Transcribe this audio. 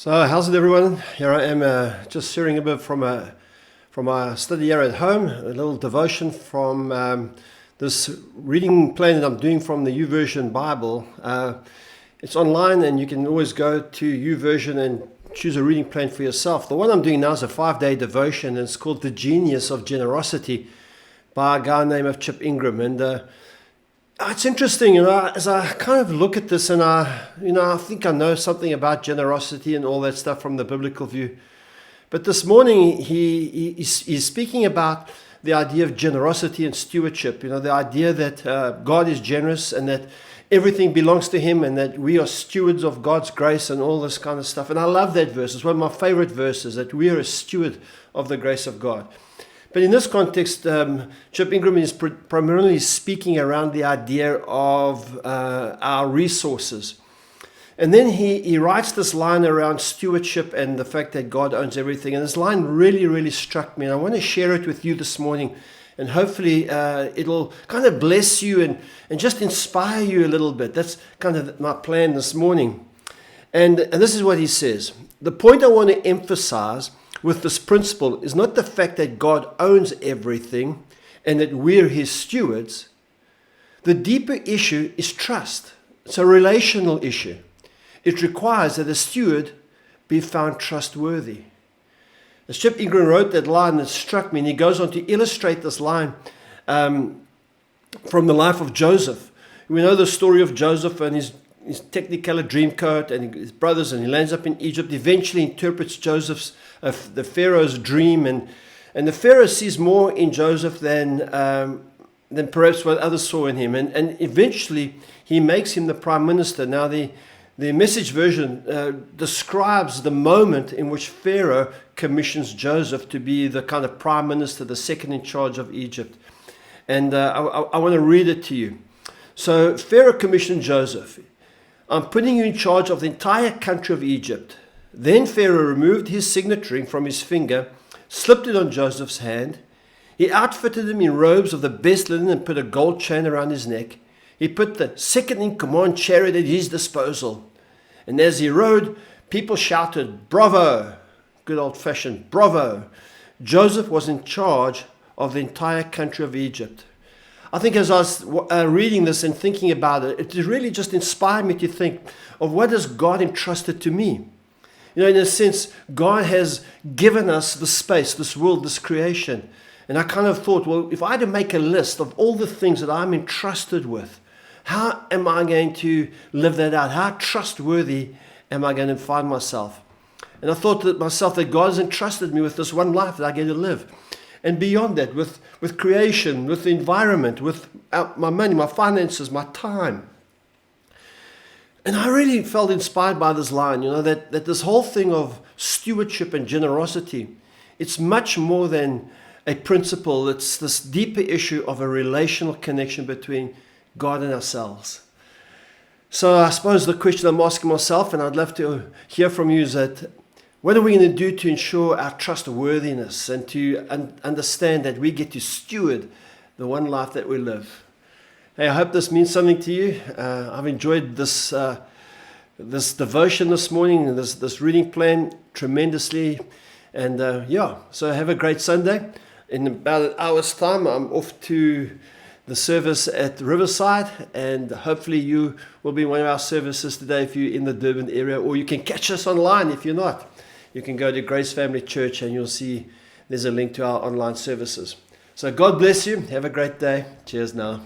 So how's it, everyone? Here I am just sharing a bit from my study here at home, a little devotion from this reading plan that I'm doing from the YouVersion Bible. It's online and you can always go to YouVersion and choose a reading plan for yourself. The one I'm doing now is a 5-day devotion, and it's called The Genius of Generosity by a guy named Ingram. And it's interesting, as I kind of look at this, and I think I know something about generosity and all that stuff from the biblical view. But this morning, he's speaking about the idea of generosity and stewardship. The idea that God is generous and that everything belongs to Him and that we are stewards of God's grace and all this kind of stuff. And I love that verse. It's one of my favorite verses, that we are a steward of the grace of God. But in this context, Ingram is primarily speaking around the idea of our resources. And then he writes this line around stewardship and the fact that God owns everything. And this line really, really struck me. And I want to share it with you this morning. And hopefully it'll kind of bless you and just inspire you a little bit. That's kind of my plan this morning. And this is what he says. The point I want to emphasize with this principle is not the fact that God owns everything and that we're His stewards. The deeper issue is trust. It's a relational issue. It requires that a steward be found trustworthy. As Ingram wrote that line, that struck me, and he goes on to illustrate this line from the life of Joseph. We know the story of Joseph and his Technicolor Dreamcoat and his brothers, and he lands up in Egypt. Eventually interprets the Pharaoh's dream, and the Pharaoh sees more in Joseph than perhaps what others saw in him, and eventually he makes him the prime minister. Now the Message version describes the moment in which Pharaoh commissions Joseph to be the kind of prime minister, the second in charge of Egypt. And I want to read it to you. So Pharaoh commissioned Joseph. I'm putting you in charge of the entire country of Egypt. Then Pharaoh removed his signet ring from his finger, slipped it on Joseph's hand. He outfitted him in robes of the best linen and put a gold chain around his neck. He put the second-in-command chariot at his disposal. And as he rode, people shouted, "Bravo!" Good old-fashioned bravo. Joseph was in charge of the entire country of Egypt. I think as I was reading this and thinking about it, it really just inspired me to think of what has God entrusted to me. In a sense, God has given us the space, this world, this creation. And I kind of thought, well, if I had to make a list of all the things that I'm entrusted with, how am I going to live that out? How trustworthy am I going to find myself? And I thought to myself that God has entrusted me with this one life that I get to live. And beyond that, with creation, with the environment, with my money, my finances, my time. And I really felt inspired by this line, that this whole thing of stewardship and generosity, it's much more than a principle. It's this deeper issue of a relational connection between God and ourselves. So I suppose the question I'm asking myself, and I'd love to hear from you, is that what are we going to do to ensure our trustworthiness and to understand that we get to steward the one life that we live? Hey, I hope this means something to you. I've enjoyed this devotion this morning, this reading plan tremendously. And so have a great Sunday. In about an hour's time, I'm off to the service at Riverside, and hopefully you will be in one of our services today if you're in the Durban area, or you can catch us online if you're not. You can go to Grace Family Church and you'll see there's a link to our online services. So God bless you. Have a great day. Cheers now.